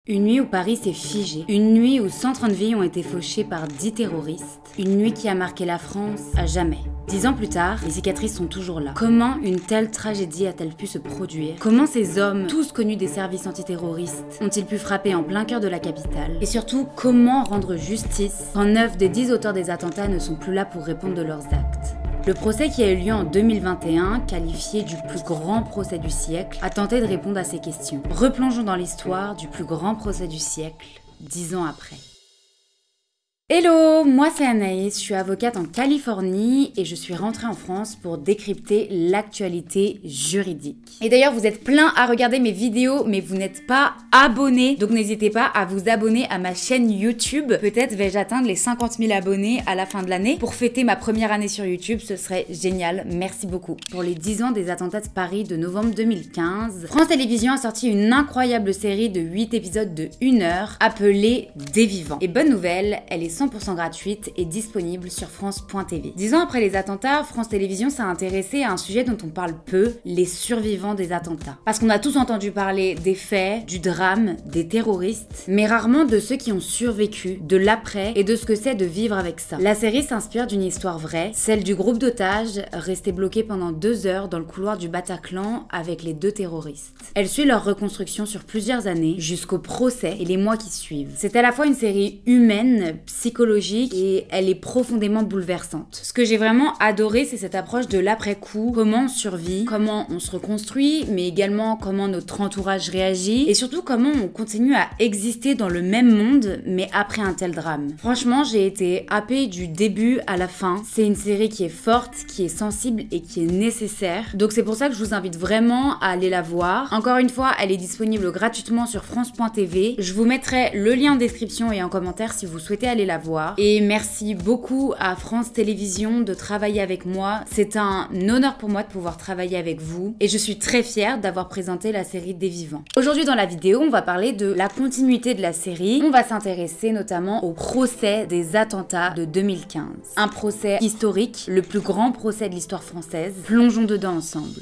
Une nuit où Paris s'est figé, une nuit où 130 vies ont été fauchées par 10 terroristes, une nuit qui a marqué la France à jamais. 10 ans plus tard, les cicatrices sont toujours là. Comment une telle tragédie a-t-elle pu se produire? Comment ces hommes, tous connus des services antiterroristes, ont-ils pu frapper en plein cœur de la capitale? Et surtout, comment rendre justice quand 9 des 10 auteurs des attentats ne sont plus là pour répondre de leurs actes? Le procès qui a eu lieu en 2021, qualifié du plus grand procès du siècle, a tenté de répondre à ces questions. Replongeons dans l'histoire du plus grand procès du siècle, 10 ans après. Hello, moi c'est Anaïs, je suis avocate en Californie et je suis rentrée en France pour décrypter l'actualité juridique. Et d'ailleurs vous êtes plein à regarder mes vidéos mais vous n'êtes pas abonnés, donc n'hésitez pas à vous abonner à ma chaîne YouTube. Peut-être vais-je atteindre les 50 000 abonnés à la fin de l'année. Pour fêter ma première année sur YouTube, ce serait génial, merci beaucoup. Pour les 10 ans des attentats de Paris de novembre 2015, France Télévisions a sorti une incroyable série de 8 épisodes de 1 heure appelée Des Vivants. Et bonne nouvelle, elle est 100% gratuite et disponible sur France.tv. 10 ans après les attentats, France Télévisions s'est intéressée à un sujet dont on parle peu, les survivants des attentats. Parce qu'on a tous entendu parler des faits, du drame, des terroristes, mais rarement de ceux qui ont survécu, de l'après et de ce que c'est de vivre avec ça. La série s'inspire d'une histoire vraie, celle du groupe d'otages resté bloqué pendant 2 heures dans le couloir du Bataclan avec les 2 terroristes. Elle suit leur reconstruction sur plusieurs années, jusqu'au procès et les mois qui suivent. C'est à la fois une série humaine, psychologique et elle est profondément bouleversante. Ce que j'ai vraiment adoré, c'est cette approche de l'après-coup, comment on survit, comment on se reconstruit, mais également comment notre entourage réagit et surtout comment on continue à exister dans le même monde, mais après un tel drame. Franchement, j'ai été happée du début à la fin. C'est une série qui est forte, qui est sensible et qui est nécessaire. Donc c'est pour ça que je vous invite vraiment à aller la voir. Encore une fois, elle est disponible gratuitement sur France.tv. Je vous mettrai le lien en description et en commentaire si vous souhaitez aller la voir. Et merci beaucoup à France Télévisions de travailler avec moi. C'est un honneur pour moi de pouvoir travailler avec vous et je suis très fière d'avoir présenté la série Des Vivants. Aujourd'hui dans la vidéo, on va parler de la continuité de la série. On va s'intéresser notamment au procès des attentats de 2015. Un procès historique, le plus grand procès de l'histoire française. Plongeons dedans ensemble.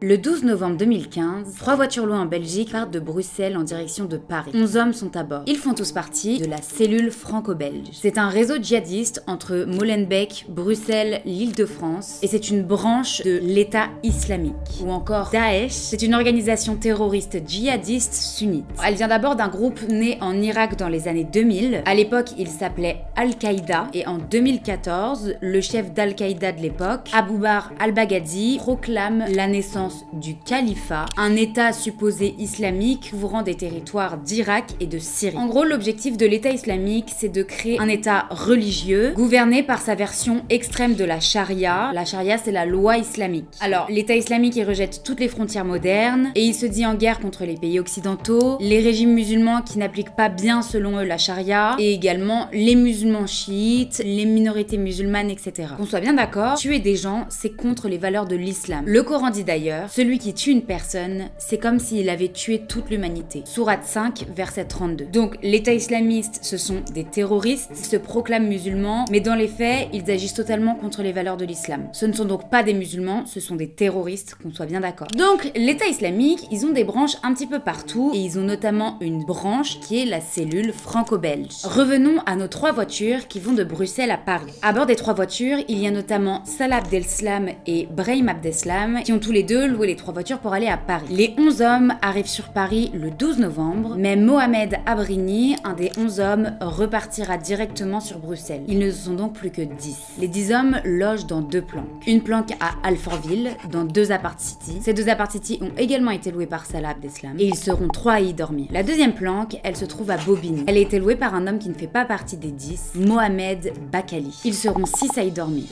Le 12 novembre 2015, 3 voitures louées en Belgique partent de Bruxelles en direction de Paris. 11 hommes sont à bord. Ils font tous partie de la cellule franco-belge. C'est un réseau djihadiste entre Molenbeek, Bruxelles, l'Île-de-France et c'est une branche de l'État islamique. Ou encore Daesh, c'est une organisation terroriste djihadiste sunnite. Elle vient d'abord d'un groupe né en Irak dans les années 2000. À l'époque, il s'appelait Al-Qaïda et en 2014, le chef d'Al-Qaïda de l'époque, Aboubar al-Baghdadi, proclame la naissance du califat, un état supposé islamique couvrant des territoires d'Irak et de Syrie. En gros, l'objectif de l'état islamique, c'est de créer un état religieux gouverné par sa version extrême de la charia. La charia, c'est la loi islamique. Alors, l'état islamique, il rejette toutes les frontières modernes et il se dit en guerre contre les pays occidentaux, les régimes musulmans qui n'appliquent pas bien selon eux la charia et également les musulmans chiites, les minorités musulmanes, etc. Qu'on soit bien d'accord, tuer des gens, c'est contre les valeurs de l'islam. Le Coran dit d'ailleurs, celui qui tue une personne, c'est comme s'il avait tué toute l'humanité. Sourate 5, verset 32. Donc, l'État islamiste, ce sont des terroristes qui se proclament musulmans, mais dans les faits, ils agissent totalement contre les valeurs de l'islam. Ce ne sont donc pas des musulmans, ce sont des terroristes, qu'on soit bien d'accord. Donc, l'État islamique, ils ont des branches un petit peu partout, et ils ont notamment une branche qui est la cellule franco-belge. Revenons à nos 3 voitures qui vont de Bruxelles à Paris. À bord des 3 voitures, il y a notamment Salah Abdeslam et Brahim Abdeslam, qui ont tous les deux louer les 3 voitures pour aller à Paris. Les 11 hommes arrivent sur Paris le 12 novembre, mais Mohamed Abrini, un des 11 hommes, repartira directement sur Bruxelles. Ils ne sont donc plus que 10. Les 10 hommes logent dans 2 planques. Une planque à Alfortville, dans 2 apart-cities. Ces 2 apart-cities ont également été loués par Salah Abdeslam et ils seront 3 à y dormir. La deuxième planque, elle se trouve à Bobigny. Elle a été louée par un homme qui ne fait pas partie des 10, Mohamed Bakali. Ils seront 6 à y dormir.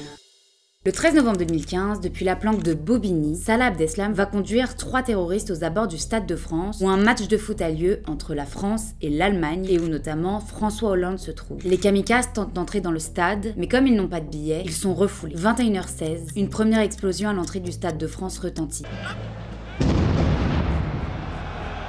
Le 13 novembre 2015, depuis la planque de Bobigny, Salah Abdeslam va conduire 3 terroristes aux abords du Stade de France où un match de foot a lieu entre la France et l'Allemagne et où notamment François Hollande se trouve. Les kamikazes tentent d'entrer dans le stade, mais comme ils n'ont pas de billets, ils sont refoulés. 21h16, une première explosion à l'entrée du Stade de France retentit.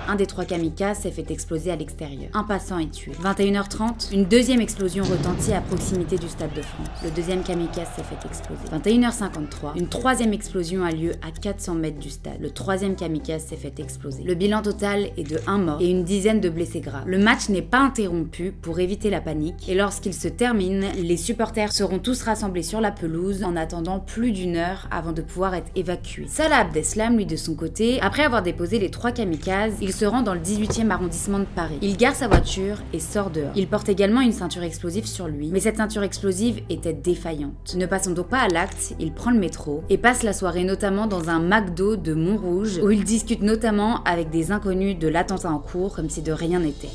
un des 3 kamikazes s'est fait exploser à l'extérieur. Un passant est tué. 21h30, une deuxième explosion retentit à proximité du Stade de France. Le deuxième kamikaze s'est fait exploser. 21h53, une troisième explosion a lieu à 400 mètres du stade. Le troisième kamikaze s'est fait exploser. Le bilan total est de 1 mort et une dizaine de blessés graves. Le match n'est pas interrompu pour éviter la panique et lorsqu'il se termine, les supporters seront tous rassemblés sur la pelouse en attendant plus d'1 heure avant de pouvoir être évacués. Salah Abdeslam, lui de son côté, après avoir déposé les 3 kamikazes, il se rend dans le 18e arrondissement de Paris. Il gare sa voiture et sort dehors. Il porte également une ceinture explosive sur lui, mais cette ceinture explosive était défaillante. Ne passant donc pas à l'acte, il prend le métro et passe la soirée notamment dans un McDo de Montrouge où il discute notamment avec des inconnus de l'attentat en cours comme si de rien n'était.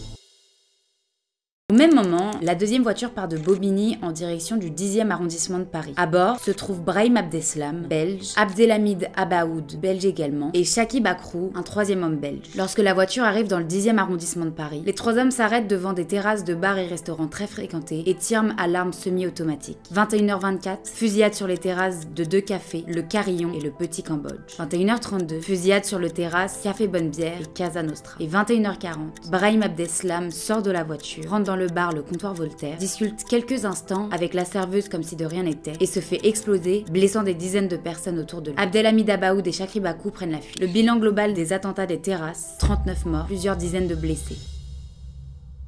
Au même moment, la deuxième voiture part de Bobigny en direction du 10e arrondissement de Paris. À bord se trouvent Brahim Abdeslam, belge, Abdelhamid Abaoud, belge également, et Shakib Akrou, un 3e homme belge. Lorsque la voiture arrive dans le 10e arrondissement de Paris, les 3 hommes s'arrêtent devant des terrasses de bars et restaurants très fréquentés et tirent à l'arme semi-automatique. 21h24, fusillade sur les terrasses de 2 cafés, le Carillon et le Petit Cambodge. 21h32, fusillade sur le terrasse Café Bonne Bière et Casa Nostra. Et 21h40, Brahim Abdeslam sort de la voiture, rentre dans le bar Le Comptoir Voltaire, discute quelques instants avec la serveuse comme si de rien n'était et se fait exploser, blessant des dizaines de personnes autour de lui. Abdelhamid Abaoud et Shakib Akrou prennent la fuite. Le bilan global des attentats des terrasses, 39 morts, plusieurs dizaines de blessés.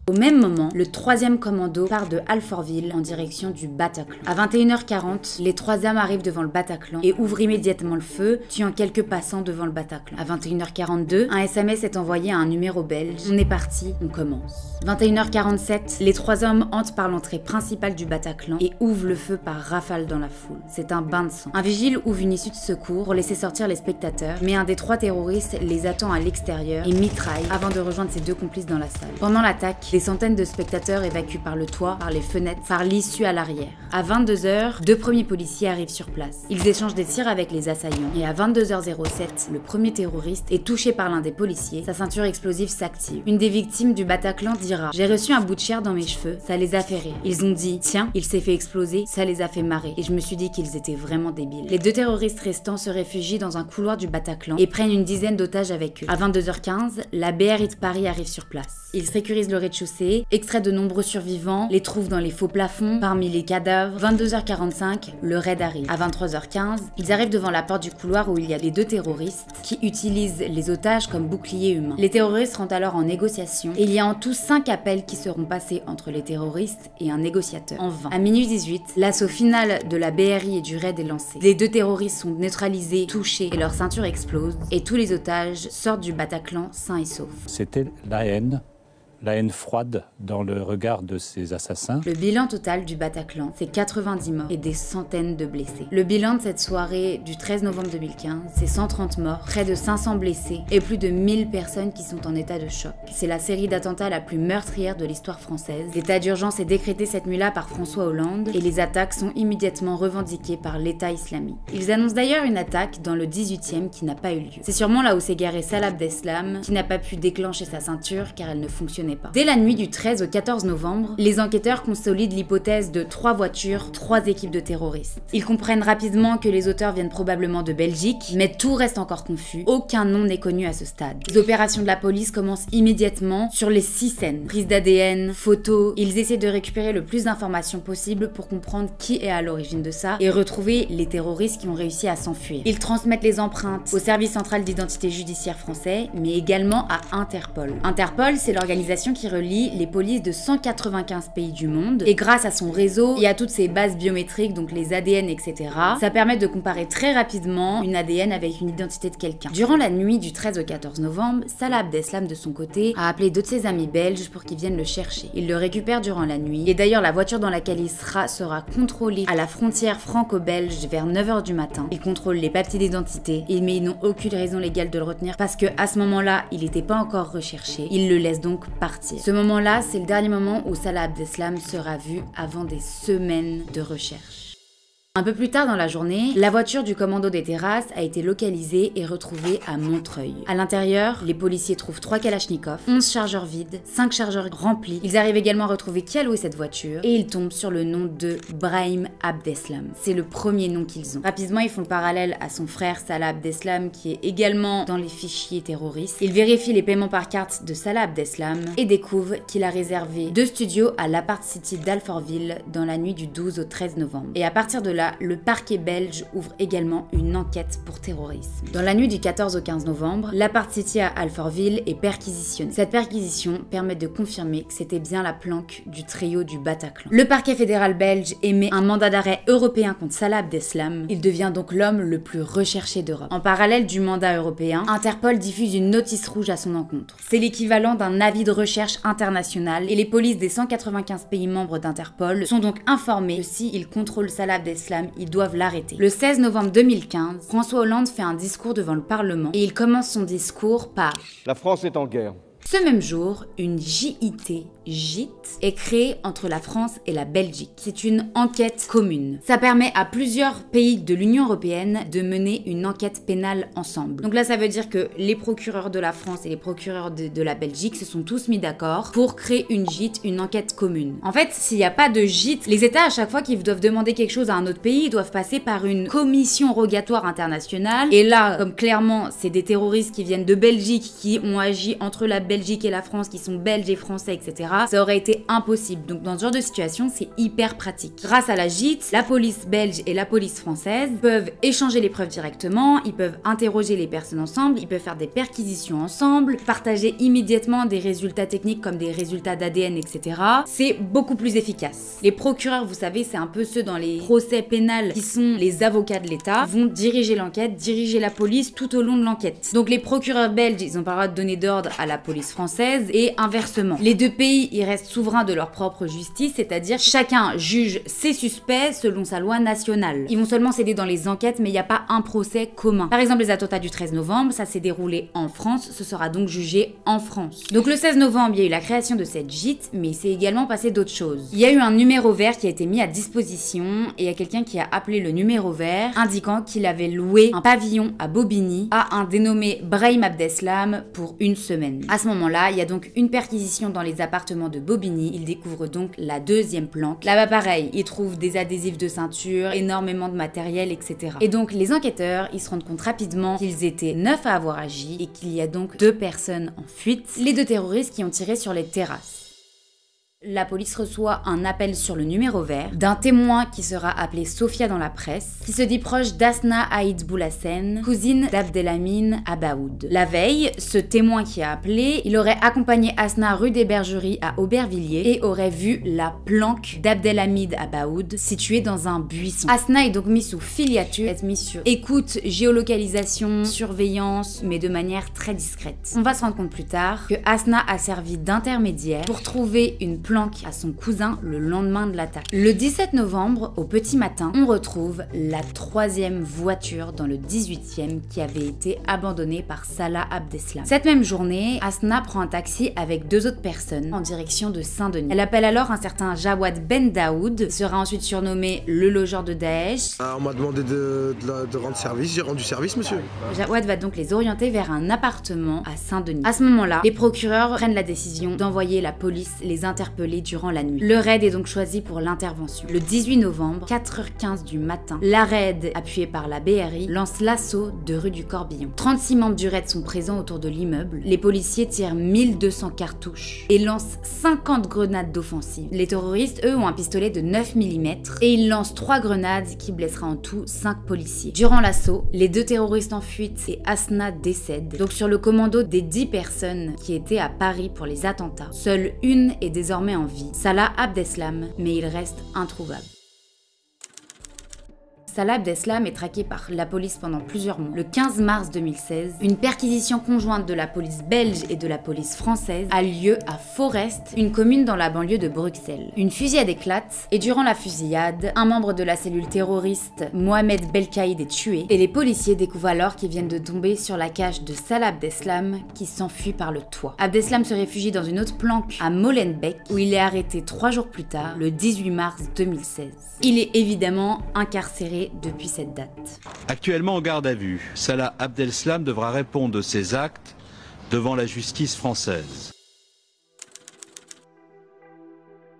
Au même moment, le 3e commando part de Alfortville en direction du Bataclan. À 21h40, les 3 hommes arrivent devant le Bataclan et ouvrent immédiatement le feu, tuant quelques passants devant le Bataclan. À 21h42, un SMS est envoyé à un numéro belge. On est parti, on commence. 21h47, les 3 hommes entrent par l'entrée principale du Bataclan et ouvrent le feu par rafale dans la foule. C'est un bain de sang. Un vigile ouvre une issue de secours pour laisser sortir les spectateurs, mais un des 3 terroristes les attend à l'extérieur et mitraille avant de rejoindre ses 2 complices dans la salle. Pendant l'attaque, des centaines de spectateurs évacuent par le toit, par les fenêtres, par l'issue à l'arrière. À 22h, 2 premiers policiers arrivent sur place. Ils échangent des tirs avec les assaillants. Et à 22h07, le premier terroriste est touché par l'un des policiers. Sa ceinture explosive s'active. Une des victimes du Bataclan dira « J'ai reçu un bout de chair dans mes cheveux, ça les a fait rire. Ils ont dit « Tiens, il s'est fait exploser, ça les a fait marrer. » Et je me suis dit qu'ils étaient vraiment débiles. Les 2 terroristes restants se réfugient dans un couloir du Bataclan et prennent une dizaine d'otages avec eux. À 22h15, la BRI de Paris arrive sur place. Ils sécurisent le rez-de-chaussée, extraient de nombreux survivants, les trouvent dans les faux plafonds, parmi les cadavres. 22h45, le raid arrive. À 23h15, ils arrivent devant la porte du couloir où il y a les 2 terroristes qui utilisent les otages comme boucliers humains. Les terroristes rentrent alors en négociation et il y a en tout 5 appels qui seront passés entre les terroristes et un négociateur. En vain. À minuit 18, l'assaut final de la BRI et du raid est lancé. Les 2 terroristes sont neutralisés, touchés et leur ceinture explose et tous les otages sortent du Bataclan sains et saufs. C'était la haine froide dans le regard de ces assassins. Le bilan total du Bataclan, c'est 90 morts et des centaines de blessés. Le bilan de cette soirée du 13 novembre 2015, c'est 130 morts, près de 500 blessés et plus de 1000 personnes qui sont en état de choc. C'est la série d'attentats la plus meurtrière de l'histoire française. L'état d'urgence est décrété cette nuit-là par François Hollande et les attaques sont immédiatement revendiquées par l'État islamique. Ils annoncent d'ailleurs une attaque dans le 18e qui n'a pas eu lieu. C'est sûrement là où s'est garé Salah Abdeslam, qui n'a pas pu déclencher sa ceinture car elle ne fonctionnait pas. Dès la nuit du 13 au 14 novembre, les enquêteurs consolident l'hypothèse de 3 voitures, 3 équipes de terroristes. Ils comprennent rapidement que les auteurs viennent probablement de Belgique, mais tout reste encore confus. Aucun nom n'est connu à ce stade. Les opérations de la police commencent immédiatement sur les 6 scènes. Prise d'ADN, photos, ils essaient de récupérer le plus d'informations possible pour comprendre qui est à l'origine de ça et retrouver les terroristes qui ont réussi à s'enfuir. Ils transmettent les empreintes au service central d'identité judiciaire français, mais également à Interpol. Interpol, c'est l'organisation qui relie les polices de 195 pays du monde et grâce à son réseau et à toutes ses bases biométriques, donc les ADN, etc., ça permet de comparer très rapidement une ADN avec une identité de quelqu'un. Durant la nuit du 13 au 14 novembre, Salah Abdeslam de son côté a appelé 2 de ses amis belges pour qu'ils viennent le chercher. Il le récupère durant la nuit et d'ailleurs la voiture dans laquelle il sera contrôlée à la frontière franco-belge vers 9h du matin. Ils contrôlent les papiers d'identité mais ils n'ont aucune raison légale de le retenir parce que à ce moment-là, il n'était pas encore recherché. Ils le laissent donc partir. Ce moment-là, c'est le dernier moment où Salah Abdeslam sera vu avant des semaines de recherche. Un peu plus tard dans la journée, la voiture du commando des terrasses a été localisée et retrouvée à Montreuil. À l'intérieur, les policiers trouvent 3 kalachnikovs, 11 chargeurs vides, 5 chargeurs remplis. Ils arrivent également à retrouver qui a loué cette voiture et ils tombent sur le nom de Brahim Abdeslam. C'est le premier nom qu'ils ont. Rapidement, ils font le parallèle à son frère Salah Abdeslam qui est également dans les fichiers terroristes. Ils vérifient les paiements par carte de Salah Abdeslam et découvrent qu'il a réservé 2 studios à l'Apart City d'Alfortville dans la nuit du 12 au 13 novembre. Et à partir de là, le parquet belge ouvre également une enquête pour terrorisme. Dans la nuit du 14 au 15 novembre, l'Apart City à Alfortville est perquisitionnée. Cette perquisition permet de confirmer que c'était bien la planque du trio du Bataclan. Le parquet fédéral belge émet un mandat d'arrêt européen contre Salah Abdeslam. Il devient donc l'homme le plus recherché d'Europe. En parallèle du mandat européen, Interpol diffuse une notice rouge à son encontre. C'est l'équivalent d'un avis de recherche international et les polices des 195 pays membres d'Interpol sont donc informés que s'ils contrôlent Salah Abdeslam, ils doivent l'arrêter. Le 16 novembre 2015, François Hollande fait un discours devant le Parlement et il commence son discours par « La France est en guerre. » Ce même jour, une JIT est créée entre la France et la Belgique. C'est une enquête commune. Ça permet à plusieurs pays de l'Union européenne de mener une enquête pénale ensemble. Donc là, ça veut dire que les procureurs de la France et les procureurs de la Belgique se sont tous mis d'accord pour créer une JIT, une enquête commune. En fait, s'il n'y a pas de JIT, les États, à chaque fois qu'ils doivent demander quelque chose à un autre pays, ils doivent passer par une commission rogatoire internationale. Et là, comme clairement, c'est des terroristes qui viennent de Belgique, qui ont agi entre la Belgique et la France, qui sont belges et français, etc., ça aurait été impossible. Donc dans ce genre de situation, c'est hyper pratique. Grâce à la JIT, la police belge et la police française peuvent échanger les preuves directement, ils peuvent interroger les personnes ensemble, ils peuvent faire des perquisitions ensemble, partager immédiatement des résultats techniques comme des résultats d'ADN, etc. C'est beaucoup plus efficace. Les procureurs, vous savez, c'est un peu ceux dans les procès pénals qui sont les avocats de l'État, vont diriger l'enquête, diriger la police tout au long de l'enquête. Donc les procureurs belges, ils n'ont pas le droit de donner d'ordre à la police française et inversement. Les deux pays, ils restent souverains de leur propre justice, c'est-à-dire chacun juge ses suspects selon sa loi nationale. Ils vont seulement s'aider dans les enquêtes, mais il n'y a pas un procès commun. Par exemple, les attentats du 13 novembre, ça s'est déroulé en France, ce sera donc jugé en France. Donc le 16 novembre, il y a eu la création de cette JIT, mais il s'est également passé d'autres choses. Il y a eu un numéro vert qui a été mis à disposition et il y a quelqu'un qui a appelé le numéro vert, indiquant qu'il avait loué un pavillon à Bobigny à un dénommé Brahim Abdeslam pour une semaine. À ce moment-là, il y a donc une perquisition dans les appartements de Bobigny. Il découvre donc la deuxième planque. Là-bas, pareil, ils trouvent des adhésifs de ceinture, énormément de matériel, etc. Et donc, les enquêteurs, ils se rendent compte rapidement qu'ils étaient 9 à avoir agi et qu'il y a donc 2 personnes en fuite. Les 2 terroristes qui ont tiré sur les terrasses. La police reçoit un appel sur le numéro vert d'un témoin qui sera appelé Sophia dans la presse, qui se dit proche d'Asna Haït Boulassen, cousine d'Abdelhamid Abaoud. La veille, ce témoin qui a appelé, il aurait accompagné Asna rue des Bergeries à Aubervilliers et aurait vu la planque d'Abdelhamid Abaoud située dans un buisson. Asna est donc mise sous filature, est mise sur écoute, géolocalisation, surveillance, mais de manière très discrète. On va se rendre compte plus tard que Asna a servi d'intermédiaire pour trouver une planque à son cousin le lendemain de l'attaque. Le 17 novembre, au petit matin, on retrouve la 3e voiture dans le 18e qui avait été abandonnée par Salah Abdeslam. Cette même journée, Asna prend un taxi avec 2 autres personnes en direction de Saint-Denis. Elle appelle alors un certain Jawad Ben Daoud, qui sera ensuite surnommé le logeur de Daesh. On m'a demandé de rendre service, j'ai rendu service, monsieur. Jawad va donc les orienter vers un appartement à Saint-Denis. À ce moment-là, les procureurs prennent la décision d'envoyer la police les interpeller durant la nuit. Le raid est donc choisi pour l'intervention. Le 18 novembre, 4h15 du matin, la raid, appuyée par la BRI, lance l'assaut de rue du Corbillon. 36 membres du raid sont présents autour de l'immeuble. Les policiers tirent 1200 cartouches et lancent 50 grenades d'offensive. Les terroristes, eux, ont un pistolet de 9 mm et ils lancent 3 grenades qui blessera en tout 5 policiers. Durant l'assaut, les 2 terroristes en fuite et Asna décèdent. Donc sur le commando des 10 personnes qui étaient à Paris pour les attentats, seule une est désormais en vie, Salah Abdeslam, mais il reste introuvable. Salah Abdeslam est traqué par la police pendant plusieurs mois. Le 15 mars 2016, une perquisition conjointe de la police belge et de la police française a lieu à Forest, une commune dans la banlieue de Bruxelles. Une fusillade éclate et durant la fusillade, un membre de la cellule terroriste, Mohamed Belkaïd, est tué et les policiers découvrent alors qu'ils viennent de tomber sur la cage de Salah Abdeslam qui s'enfuit par le toit. Abdeslam se réfugie dans une autre planque à Molenbeek où il est arrêté 3 jours plus tard, le 18 mars 2016. Il est évidemment incarcéré depuis cette date. Actuellement en garde à vue, Salah Abdeslam devra répondre de ses actes devant la justice française.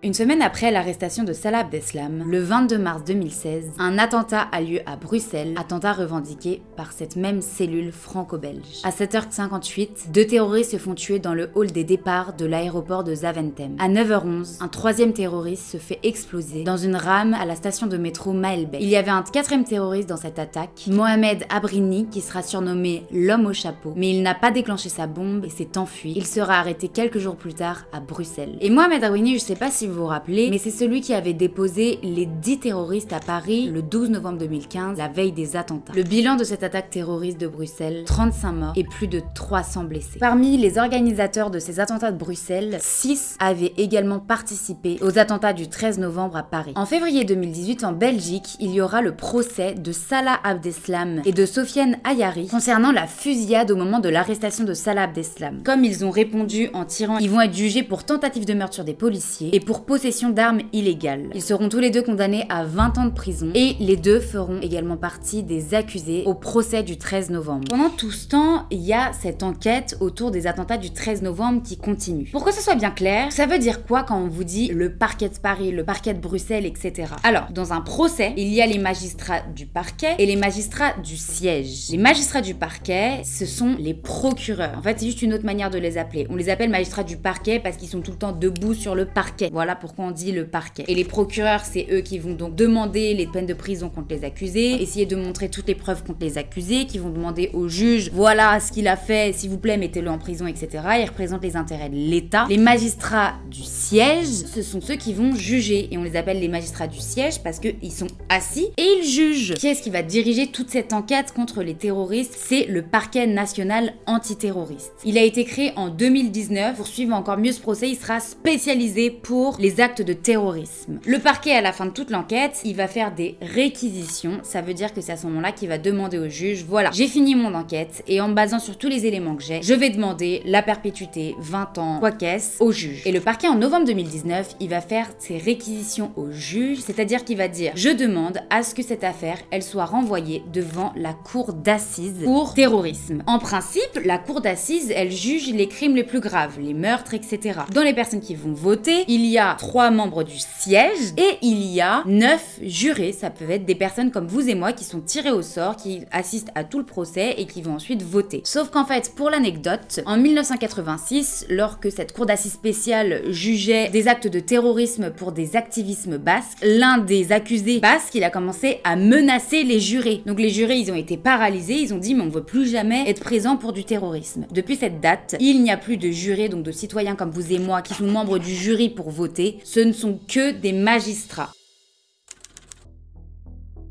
Une semaine après l'arrestation de Salah Abdeslam, le 22 mars 2016, un attentat a lieu à Bruxelles, attentat revendiqué par cette même cellule franco-belge. À 7h58, 2 terroristes se font tuer dans le hall des départs de l'aéroport de Zaventem. À 9h11, un 3e terroriste se fait exploser dans une rame à la station de métro Maelbeek. Il y avait un 4e terroriste dans cette attaque, Mohamed Abrini, qui sera surnommé l'homme au chapeau, mais il n'a pas déclenché sa bombe et s'est enfui. Il sera arrêté quelques jours plus tard à Bruxelles. Et Mohamed Abrini, je sais pas si vous vous rappelez, mais c'est celui qui avait déposé les 10 terroristes à Paris le 12 novembre 2015, la veille des attentats. Le bilan de cette attaque terroriste de Bruxelles, 35 morts et plus de 300 blessés. Parmi les organisateurs de ces attentats de Bruxelles, 6 avaient également participé aux attentats du 13 novembre à Paris. En février 2018, en Belgique, il y aura le procès de Salah Abdeslam et de Sofiane Ayari concernant la fusillade au moment de l'arrestation de Salah Abdeslam. Comme ils ont répondu en tirant, ils vont être jugés pour tentative de meurtre sur des policiers et pour possession d'armes illégales. Ils seront tous les deux condamnés à 20 ans de prison et les deux feront également partie des accusés au procès du 13 novembre. Pendant tout ce temps, il y a cette enquête autour des attentats du 13 novembre qui continue. Pour que ce soit bien clair, ça veut dire quoi quand on vous dit le parquet de Paris, le parquet de Bruxelles, etc. Alors, dans un procès, il y a les magistrats du parquet et les magistrats du siège. Les magistrats du parquet, ce sont les procureurs. En fait, c'est juste une autre manière de les appeler. On les appelle magistrats du parquet parce qu'ils sont tout le temps debout sur le parquet. Voilà pourquoi on dit le parquet. Et les procureurs, c'est eux qui vont donc demander les peines de prison contre les accusés, essayer de montrer toutes les preuves contre les accusés, qui vont demander au juge, voilà ce qu'il a fait, s'il vous plaît, mettez-le en prison, etc. Ils représentent les intérêts de l'État. Les magistrats du siège, ce sont ceux qui vont juger, et on les appelle les magistrats du siège parce qu'ils sont assis et ils jugent. Qui est-ce qui va diriger toute cette enquête contre les terroristes? C'est le parquet national antiterroriste. Il a été créé en 2019. Pour suivre encore mieux ce procès, il sera spécialisé pour les actes de terrorisme. Le parquet, à la fin de toute l'enquête, il va faire des réquisitions. Ça veut dire que c'est à ce moment-là qu'il va demander au juge, voilà, j'ai fini mon enquête et en me basant sur tous les éléments que j'ai, je vais demander la perpétuité, 20 ans, quoi qu'est-ce, au juge. Et le parquet, en novembre 2019, il va faire ses réquisitions au juge, c'est-à-dire qu'il va dire, je demande à ce que cette affaire, elle soit renvoyée devant la cour d'assises pour terrorisme. En principe, la cour d'assises, elle juge les crimes les plus graves, les meurtres, etc. Dans les personnes qui vont voter, il y a 3 membres du siège et il y a 9 jurés. Ça peut être des personnes comme vous et moi qui sont tirés au sort, qui assistent à tout le procès et qui vont ensuite voter. Sauf qu'en fait, pour l'anecdote, en 1986, lorsque cette cour d'assises spéciale jugeait des actes de terrorisme pour des activismes basques, l'un des accusés basques, il a commencé à menacer les jurés. Donc les jurés, ils ont été paralysés, ils ont dit mais on veut plus jamais être présent pour du terrorisme. Depuis cette date, il n'y a plus de jurés, donc de citoyens comme vous et moi qui sont membres du jury pour voter, ce ne sont que des magistrats.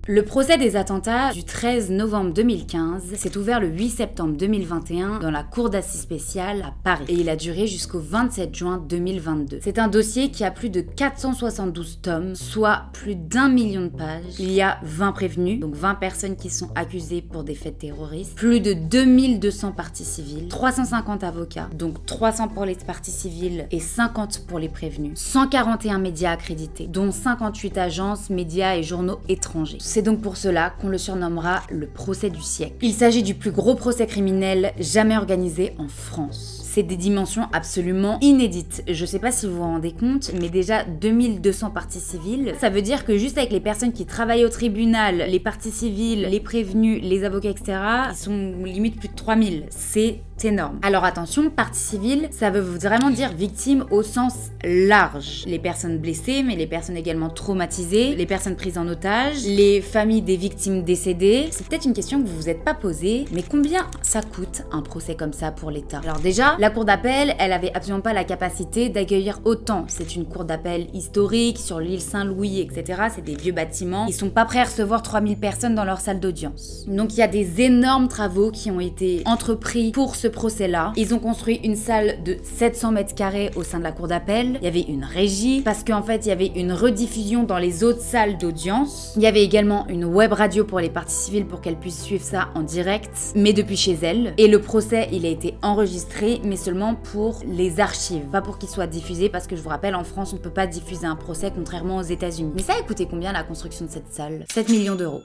Le procès des attentats du 13 novembre 2015 s'est ouvert le 8 septembre 2021 dans la cour d'assises spéciale à Paris et il a duré jusqu'au 27 juin 2022. C'est un dossier qui a plus de 472 tomes, soit plus d'1 million de pages. Il y a 20 prévenus, donc 20 personnes qui sont accusées pour des faits terroristes, plus de 2200 parties civiles, 350 avocats, donc 300 pour les parties civiles et 50 pour les prévenus, 141 médias accrédités, dont 58 agences, médias et journaux étrangers. C'est donc pour cela qu'on le surnommera le procès du siècle. Il s'agit du plus gros procès criminel jamais organisé en France. C'est des dimensions absolument inédites. Je sais pas si vous vous rendez compte, mais déjà 2200 parties civiles, ça veut dire que juste avec les personnes qui travaillent au tribunal, les parties civiles, les prévenus, les avocats, etc., ils sont limite plus de 3000. C'est énorme. Alors attention, partie civile, ça veut vraiment dire victime au sens large. Les personnes blessées, mais les personnes également traumatisées, les personnes prises en otage, les familles des victimes décédées. C'est peut-être une question que vous vous êtes pas posée, mais combien ça coûte un procès comme ça pour l'État? Alors déjà, La cour d'appel, elle avait absolument pas la capacité d'accueillir autant. C'est une cour d'appel historique sur l'île Saint-Louis, etc. C'est des vieux bâtiments. Ils sont pas prêts à recevoir 3000 personnes dans leur salle d'audience. Donc il y a des énormes travaux qui ont été entrepris pour ce procès-là. Ils ont construit une salle de 700 mètres carrés au sein de la cour d'appel. Il y avait une régie parce qu'en fait il y avait une rediffusion dans les autres salles d'audience. Il y avait également une web radio pour les parties civiles pour qu'elles puissent suivre ça en direct, mais depuis chez elles. Et le procès, il a été enregistré, mais seulement pour les archives, pas pour qu'il soit diffusé, parce que je vous rappelle, en France, on peut pas diffuser un procès, contrairement aux États-Unis. Mais ça a coûté combien la construction de cette salle? 7 millions d'euros.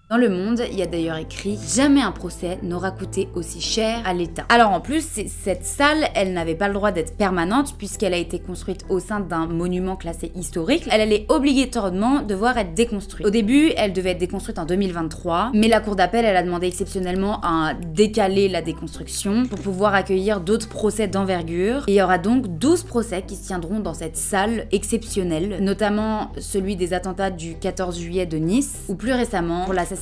Dans Le Monde, il y a d'ailleurs écrit « Jamais un procès n'aura coûté aussi cher à l'État ». Alors en plus, cette salle, elle n'avait pas le droit d'être permanente puisqu'elle a été construite au sein d'un monument classé historique. Elle allait obligatoirement devoir être déconstruite. Au début, elle devait être déconstruite en 2023, mais la cour d'appel, elle a demandé exceptionnellement à décaler la déconstruction pour pouvoir accueillir d'autres procès d'envergure. Et il y aura donc 12 procès qui se tiendront dans cette salle exceptionnelle, notamment celui des attentats du 14 juillet de Nice, ou plus récemment pour l'assassinat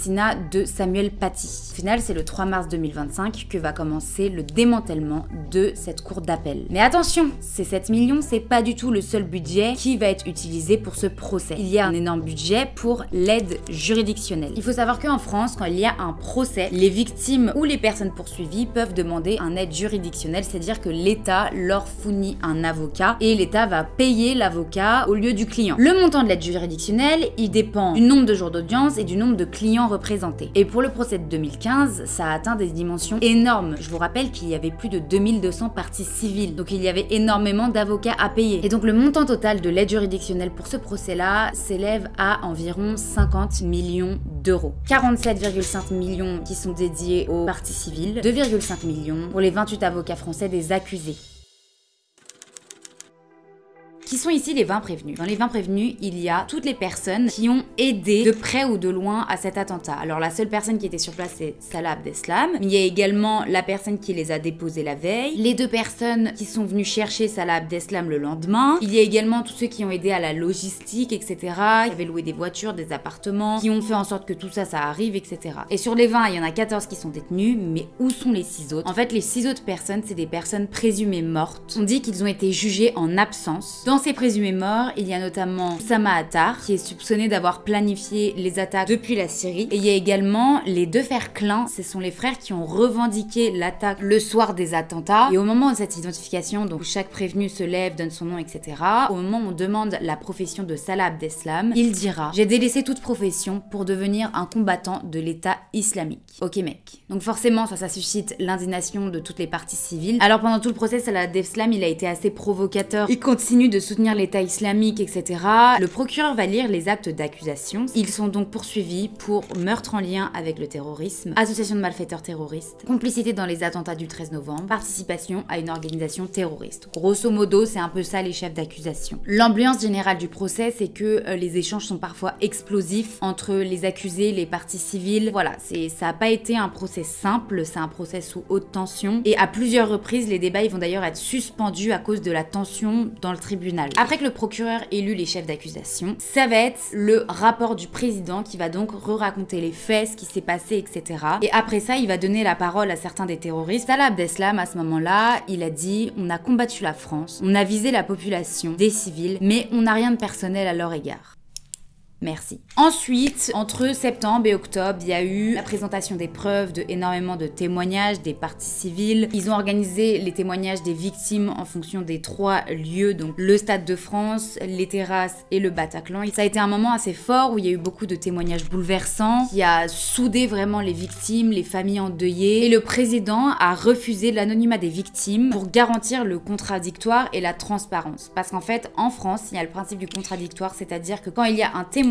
de Samuel Paty. Au final, c'est le 3 mars 2025 que va commencer le démantèlement de cette cour d'appel. Mais attention, ces 7 millions, c'est pas du tout le seul budget qui va être utilisé pour ce procès. Il y a un énorme budget pour l'aide juridictionnelle. Il faut savoir qu'en France, quand il y a un procès, les victimes ou les personnes poursuivies peuvent demander un aide juridictionnelle, c'est-à-dire que l'État leur fournit un avocat et l'État va payer l'avocat au lieu du client. Le montant de l'aide juridictionnelle, il dépend du nombre de jours d'audience et du nombre de clients représentés. Et pour le procès de 2015, ça a atteint des dimensions énormes. Je vous rappelle qu'il y avait plus de 2200 parties civiles, donc il y avait énormément d'avocats à payer. Et donc le montant total de l'aide juridictionnelle pour ce procès-là s'élève à environ 50 millions d'euros. 47,5 millions qui sont dédiés aux parties civiles, 2,5 millions pour les 28 avocats français des accusés. Qui sont ici les 20 prévenus? Dans les 20 prévenus, il y a toutes les personnes qui ont aidé de près ou de loin à cet attentat. Alors la seule personne qui était sur place, c'est Salah Abdeslam. Il y a également la personne qui les a déposés la veille, les 2 personnes qui sont venues chercher Salah Abdeslam le lendemain. Il y a également tous ceux qui ont aidé à la logistique, etc. Qui avaient loué des voitures, des appartements, qui ont fait en sorte que tout ça, ça arrive, etc. Et sur les 20, il y en a 14 qui sont détenus, mais où sont les 6 autres? En fait, les 6 autres personnes, c'est des personnes présumées mortes. On dit qu'ils ont été jugés en absence. Dans ces présumés morts, il y a notamment Oussama Attar, qui est soupçonné d'avoir planifié les attaques depuis la Syrie. Et il y a également les 2 frères Klein, ce sont les frères qui ont revendiqué l'attaque le soir des attentats. Et au moment de cette identification, donc chaque prévenu se lève, donne son nom, etc. Au moment où on demande la profession de Salah Abdeslam, il dira « J'ai délaissé toute profession pour devenir un combattant de l'État islamique ». Ok mec. Donc forcément, ça suscite l'indignation de toutes les parties civiles. Alors pendant tout le procès, Salah Abdeslam, il a été assez provocateur. Il continue de soutenir l'État islamique, etc. Le procureur va lire les actes d'accusation. Ils sont donc poursuivis pour meurtre en lien avec le terrorisme, association de malfaiteurs terroristes, complicité dans les attentats du 13 novembre, participation à une organisation terroriste. Grosso modo, c'est un peu ça les chefs d'accusation. L'ambiance générale du procès, c'est que les échanges sont parfois explosifs entre les accusés, les parties civiles. Voilà, ça n'a pas été un procès simple, c'est un procès sous haute tension. Et à plusieurs reprises, les débats ils vont d'ailleurs être suspendus à cause de la tension dans le tribunal. Après que le procureur ait lu les chefs d'accusation, ça va être le rapport du président qui va donc re-raconter les faits, ce qui s'est passé, etc. Et après ça, il va donner la parole à certains des terroristes. Salah Abdeslam, à ce moment-là, il a dit « On a combattu la France, on a visé la population, des civils, mais on n'a rien de personnel à leur égard. » Merci. Ensuite, entre septembre et octobre, il y a eu la présentation des preuves, énormément de témoignages des parties civiles. Ils ont organisé les témoignages des victimes en fonction des 3 lieux, donc le Stade de France, les terrasses et le Bataclan. Et ça a été un moment assez fort où il y a eu beaucoup de témoignages bouleversants, qui a soudé vraiment les victimes, les familles endeuillées. Et le président a refusé l'anonymat des victimes pour garantir le contradictoire et la transparence. Parce qu'en fait, en France, il y a le principe du contradictoire, c'est-à-dire que quand il y a un témoignage,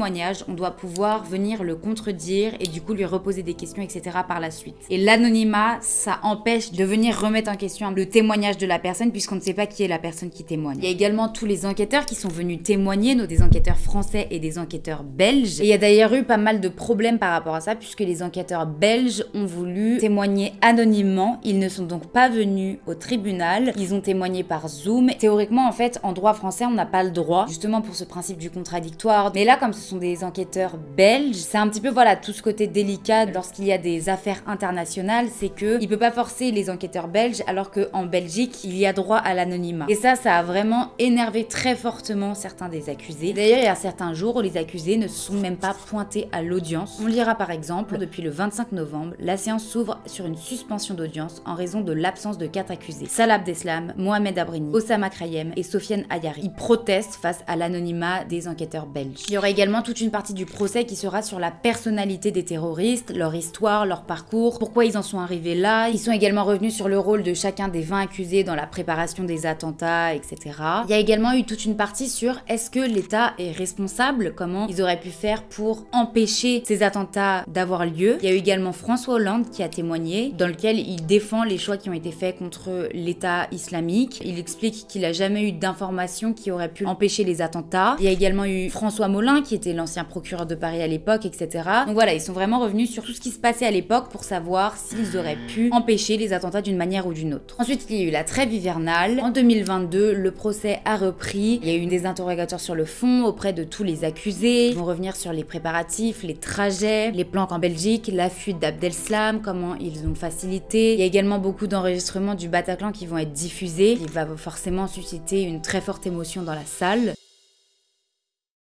on doit pouvoir venir le contredire et du coup lui reposer des questions, etc. par la suite. Et l'anonymat, ça empêche de venir remettre en question le témoignage de la personne puisqu'on ne sait pas qui est la personne qui témoigne. Il y a également tous les enquêteurs qui sont venus témoigner, des enquêteurs français et des enquêteurs belges. Et il y a d'ailleurs eu pas mal de problèmes par rapport à ça puisque les enquêteurs belges ont voulu témoigner anonymement. Ils ne sont donc pas venus au tribunal. Ils ont témoigné par Zoom. Théoriquement, en fait, en droit français, on n'a pas le droit, justement pour ce principe du contradictoire. Mais là, comme ce ce sont des enquêteurs belges. C'est un petit peu, voilà, tout ce côté délicat lorsqu'il y a des affaires internationales, c'est que il peut pas forcer les enquêteurs belges, alors qu'en Belgique, il y a droit à l'anonymat. Et ça a vraiment énervé très fortement certains des accusés. D'ailleurs, il y a certains jours où les accusés ne se sont même pas pointés à l'audience. On lira par exemple, depuis le 25 novembre, la séance s'ouvre sur une suspension d'audience en raison de l'absence de 4 accusés. Salah Abdeslam, Mohamed Abrini, Oussama Krayem et Sofiane Ayari. Ils protestent face à l'anonymat des enquêteurs belges. Il y aura également toute une partie du procès qui sera sur la personnalité des terroristes, leur histoire, leur parcours, pourquoi ils en sont arrivés là. Ils sont également revenus sur le rôle de chacun des 20 accusés dans la préparation des attentats, etc. Il y a également eu toute une partie sur est-ce que l'État est responsable, comment ils auraient pu faire pour empêcher ces attentats d'avoir lieu. Il y a eu également François Hollande qui a témoigné, dans lequel il défend les choix qui ont été faits contre l'État islamique. Il explique qu'il n'a jamais eu d'informations qui auraient pu empêcher les attentats. Il y a également eu François Molin qui était l'ancien procureur de Paris à l'époque, etc. Donc voilà, ils sont vraiment revenus sur tout ce qui se passait à l'époque pour savoir s'ils auraient pu empêcher les attentats d'une manière ou d'une autre. Ensuite, il y a eu la trêve hivernale. En 2022, le procès a repris. Il y a eu des interrogatoires sur le fond auprès de tous les accusés. Ils vont revenir sur les préparatifs, les trajets, les planques en Belgique, la fuite d'Abdeslam, comment ils ont facilité. Il y a également beaucoup d'enregistrements du Bataclan qui vont être diffusés. Il va forcément susciter une très forte émotion dans la salle.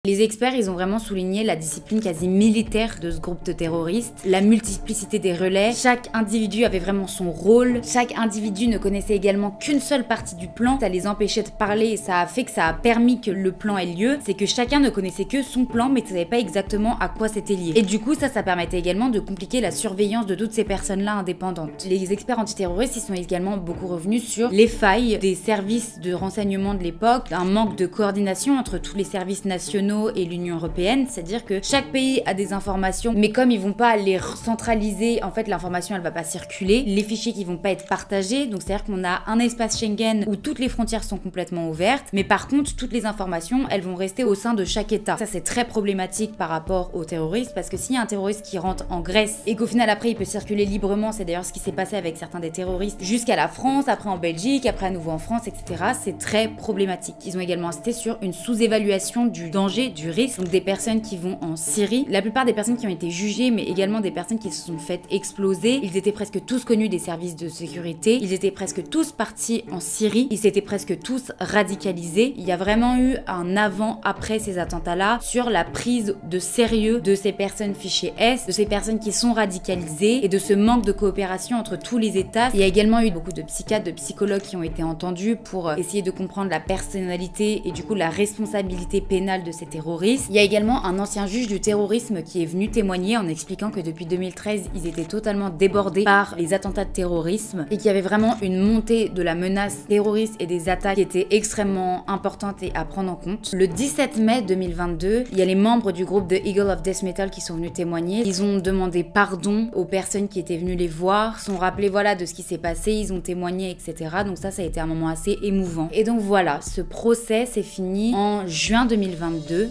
Les experts, ils ont vraiment souligné la discipline quasi militaire de ce groupe de terroristes, la multiplicité des relais, chaque individu avait vraiment son rôle, chaque individu ne connaissait également qu'une seule partie du plan, ça les empêchait de parler et ça a fait que ça a permis que le plan ait lieu, c'est que chacun ne connaissait que son plan mais ne savait pas exactement à quoi c'était lié. Et du coup, ça permettait également de compliquer la surveillance de toutes ces personnes-là indépendantes. Les experts antiterroristes, ils sont également beaucoup revenus sur les failles des services de renseignement de l'époque, un manque de coordination entre tous les services nationaux et l'Union européenne, c'est-à-dire que chaque pays a des informations, mais comme ils vont pas les centraliser, en fait l'information elle va pas circuler, les fichiers qui vont pas être partagés, donc c'est-à-dire qu'on a un espace Schengen où toutes les frontières sont complètement ouvertes, mais par contre toutes les informations elles vont rester au sein de chaque État. Ça c'est très problématique par rapport aux terroristes, parce que s'il y a un terroriste qui rentre en Grèce et qu'au final après il peut circuler librement, c'est d'ailleurs ce qui s'est passé avec certains des terroristes, jusqu'à la France, après en Belgique, après à nouveau en France, etc. C'est très problématique. Ils ont également insisté sur une sous-évaluation du danger, du risque, donc des personnes qui vont en Syrie. La plupart des personnes qui ont été jugées, mais également des personnes qui se sont faites exploser, ils étaient presque tous connus des services de sécurité, ils étaient presque tous partis en Syrie, ils s'étaient presque tous radicalisés. Il y a vraiment eu un avant-après ces attentats-là sur la prise de sérieux de ces personnes fichées S, de ces personnes qui sont radicalisées et de ce manque de coopération entre tous les États. Il y a également eu beaucoup de psychiatres, de psychologues qui ont été entendus pour essayer de comprendre la personnalité et du coup la responsabilité pénale de ces terroristes. Il y a également un ancien juge du terrorisme qui est venu témoigner en expliquant que depuis 2013, ils étaient totalement débordés par les attentats de terrorisme et qu'il y avait vraiment une montée de la menace terroriste et des attaques qui étaient extrêmement importantes et à prendre en compte. Le 17 mai 2022, il y a les membres du groupe The Eagle of Death Metal qui sont venus témoigner. Ils ont demandé pardon aux personnes qui étaient venues les voir, sont rappelés voilà de ce qui s'est passé, ils ont témoigné, etc. Donc ça a été un moment assez émouvant. Et donc voilà, ce procès s'est fini en juin 2022.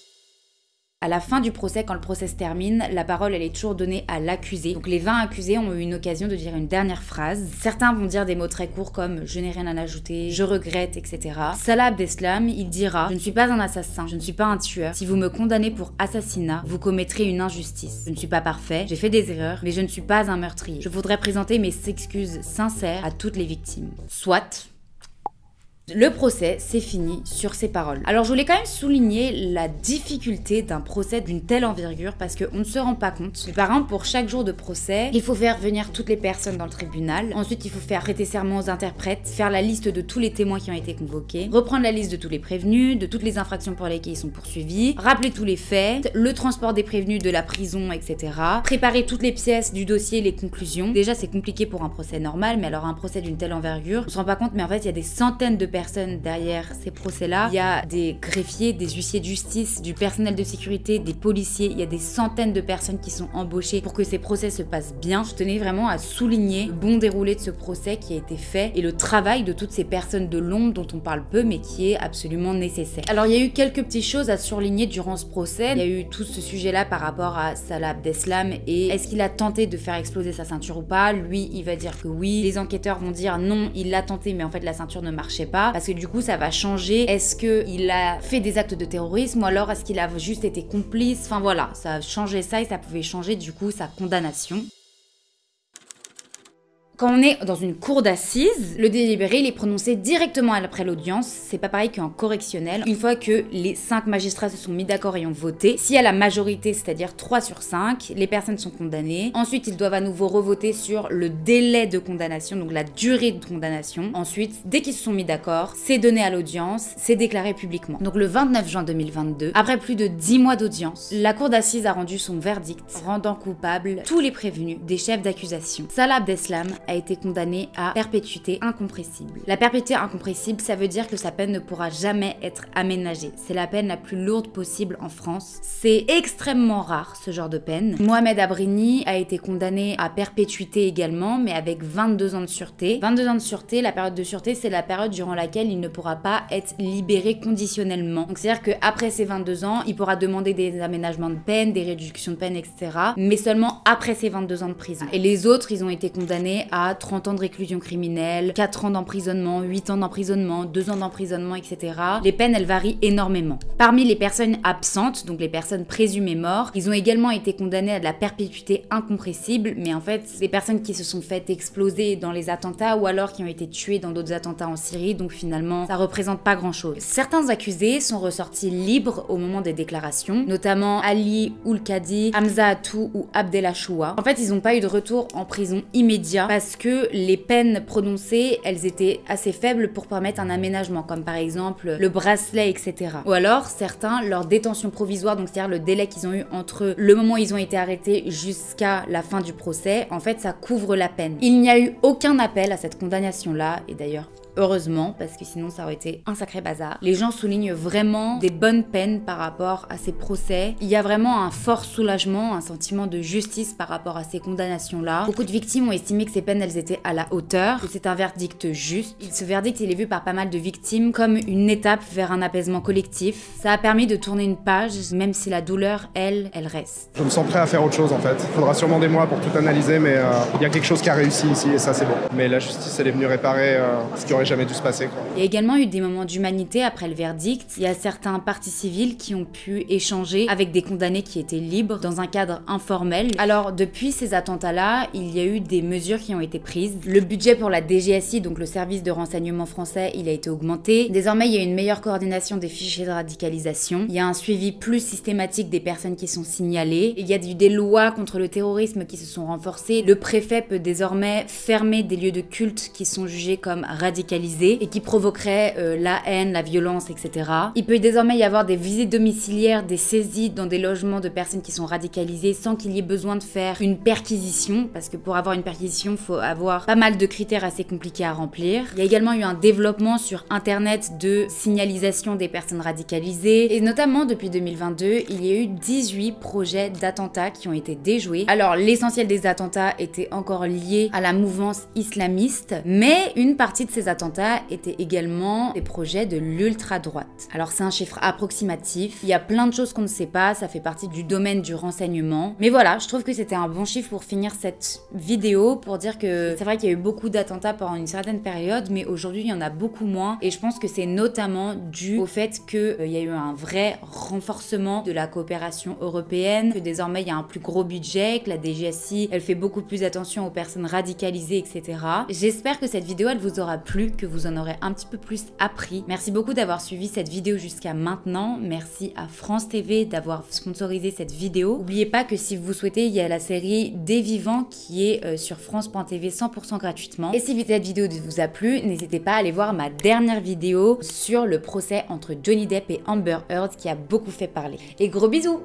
À la fin du procès, quand le procès se termine, la parole elle est toujours donnée à l'accusé. Donc les 20 accusés ont eu une occasion de dire une dernière phrase. Certains vont dire des mots très courts comme « je n'ai rien à ajouter »,« je regrette », etc. Salah Abdeslam, il dira « je ne suis pas un assassin, je ne suis pas un tueur. Si vous me condamnez pour assassinat, vous commettrez une injustice. Je ne suis pas parfait, j'ai fait des erreurs, mais je ne suis pas un meurtrier. Je voudrais présenter mes excuses sincères à toutes les victimes. » Soit. Le procès s'est fini sur ces paroles. Alors je voulais quand même souligner la difficulté d'un procès d'une telle envergure parce qu'on ne se rend pas compte. Mais par exemple, pour chaque jour de procès, il faut faire venir toutes les personnes dans le tribunal. Ensuite, il faut faire prêter serment aux interprètes, faire la liste de tous les témoins qui ont été convoqués, reprendre la liste de tous les prévenus, de toutes les infractions pour lesquelles ils sont poursuivis, rappeler tous les faits, le transport des prévenus de la prison, etc. Préparer toutes les pièces du dossier, les conclusions. Déjà, c'est compliqué pour un procès normal, mais alors un procès d'une telle envergure, on se rend pas compte, mais en fait, il y a des centaines de personnes derrière ces procès-là. Il y a des greffiers, des huissiers de justice, du personnel de sécurité, des policiers. Il y a des centaines de personnes qui sont embauchées pour que ces procès se passent bien. Je tenais vraiment à souligner le bon déroulé de ce procès qui a été fait et le travail de toutes ces personnes de l'ombre dont on parle peu mais qui est absolument nécessaire. Alors il y a eu quelques petites choses à surligner durant ce procès. Il y a eu tout ce sujet-là par rapport à Salah Abdeslam et est-ce qu'il a tenté de faire exploser sa ceinture ou pas. Lui, il va dire que oui. Les enquêteurs vont dire non, il l'a tenté mais en fait la ceinture ne marchait pas. parce que du coup ça va changer. Est-ce qu'il a fait des actes de terrorisme ou alors est-ce qu'il a juste été complice? Enfin voilà, ça changeait ça et ça pouvait changer du coup sa condamnation. Quand on est dans une cour d'assises, le délibéré il est prononcé directement après l'audience. C'est pas pareil qu'en correctionnel. Une fois que les 5 magistrats se sont mis d'accord et ont voté, s'il y a la majorité, c'est-à-dire 3 sur 5, les personnes sont condamnées. Ensuite, ils doivent à nouveau revoter sur le délai de condamnation, donc la durée de condamnation. Ensuite, dès qu'ils se sont mis d'accord, c'est donné à l'audience, c'est déclaré publiquement. Donc le 29 juin 2022, après plus de 10 mois d'audience, la cour d'assises a rendu son verdict, rendant coupables tous les prévenus des chefs d'accusation. Salah Abdeslam a été condamné à perpétuité incompressible. La perpétuité incompressible, ça veut dire que sa peine ne pourra jamais être aménagée. C'est la peine la plus lourde possible en France. C'est extrêmement rare, ce genre de peine. Mohamed Abrini a été condamné à perpétuité également, mais avec 22 ans de sûreté. 22 ans de sûreté, la période de sûreté, c'est la période durant laquelle il ne pourra pas être libéré conditionnellement. Donc c'est-à-dire qu'après ses 22 ans, il pourra demander des aménagements de peine, des réductions de peine, etc. Mais seulement après ses 22 ans de prison. Et les autres, ils ont été condamnés à 30 ans de réclusion criminelle, 4 ans d'emprisonnement, 8 ans d'emprisonnement, 2 ans d'emprisonnement, etc. Les peines, elles varient énormément. Parmi les personnes absentes, donc les personnes présumées mortes, ils ont également été condamnés à de la perpétuité incompressible, mais en fait, les personnes qui se sont faites exploser dans les attentats ou alors qui ont été tuées dans d'autres attentats en Syrie, donc finalement, ça représente pas grand-chose. Certains accusés sont ressortis libres au moment des déclarations, notamment Ali Oulkadi, Hamza Atou ou Abdelachoua. En fait, ils n'ont pas eu de retour en prison immédiat parce que les peines prononcées, elles étaient assez faibles pour permettre un aménagement, comme par exemple le bracelet, etc. Ou alors, certains, leur détention provisoire, donc c'est-à-dire le délai qu'ils ont eu entre le moment où ils ont été arrêtés jusqu'à la fin du procès, en fait, ça couvre la peine. Il n'y a eu aucun appel à cette condamnation-là, et d'ailleurs, heureusement, parce que sinon ça aurait été un sacré bazar. Les gens soulignent vraiment des bonnes peines par rapport à ces procès. Il y a vraiment un fort soulagement, un sentiment de justice par rapport à ces condamnations-là. Beaucoup de victimes ont estimé que ces peines, elles étaient à la hauteur, que c'est un verdict juste. Ce verdict, il est vu par pas mal de victimes comme une étape vers un apaisement collectif. Ça a permis de tourner une page, même si la douleur, elle reste. Je me sens prêt à faire autre chose en fait. Il faudra sûrement des mois pour tout analyser, mais il y a quelque chose qui a réussi ici et ça c'est bon. Mais la justice, elle est venue réparer ce qui aurait jamais dû se passer, quoi. Il y a également eu des moments d'humanité après le verdict. Il y a certains partis civils qui ont pu échanger avec des condamnés qui étaient libres dans un cadre informel. Alors depuis ces attentats-là, il y a eu des mesures qui ont été prises. Le budget pour la DGSI, donc le service de renseignement français, il a été augmenté. Désormais, il y a une meilleure coordination des fichiers de radicalisation. Il y a un suivi plus systématique des personnes qui sont signalées. Il y a eu des lois contre le terrorisme qui se sont renforcées. Le préfet peut désormais fermer des lieux de culte qui sont jugés comme radicalisés et qui provoquerait la haine, la violence, etc. Il peut désormais y avoir des visites domiciliaires, des saisies dans des logements de personnes qui sont radicalisées sans qu'il y ait besoin de faire une perquisition, parce que pour avoir une perquisition, il faut avoir pas mal de critères assez compliqués à remplir. Il y a également eu un développement sur internet de signalisation des personnes radicalisées, et notamment depuis 2022, il y a eu 18 projets d'attentats qui ont été déjoués. Alors l'essentiel des attentats était encore lié à la mouvance islamiste, mais une partie de ces attentats étaient également des projets de l'ultra-droite. Alors c'est un chiffre approximatif, il y a plein de choses qu'on ne sait pas, ça fait partie du domaine du renseignement. Mais voilà, je trouve que c'était un bon chiffre pour finir cette vidéo, pour dire que c'est vrai qu'il y a eu beaucoup d'attentats pendant une certaine période, mais aujourd'hui il y en a beaucoup moins. Et je pense que c'est notamment dû au fait qu'il y a eu un vrai renforcement de la coopération européenne, que désormais il y a un plus gros budget, que la DGSI, elle fait beaucoup plus attention aux personnes radicalisées, etc. J'espère que cette vidéo, elle vous aura plu, que vous en aurez un petit peu plus appris. Merci beaucoup d'avoir suivi cette vidéo jusqu'à maintenant. Merci à France TV d'avoir sponsorisé cette vidéo. N'oubliez pas que si vous souhaitez, il y a la série Des Vivants qui est sur France.tv 100% gratuitement. Et si cette vidéo vous a plu, n'hésitez pas à aller voir ma dernière vidéo sur le procès entre Johnny Depp et Amber Heard qui a beaucoup fait parler. Et gros bisous!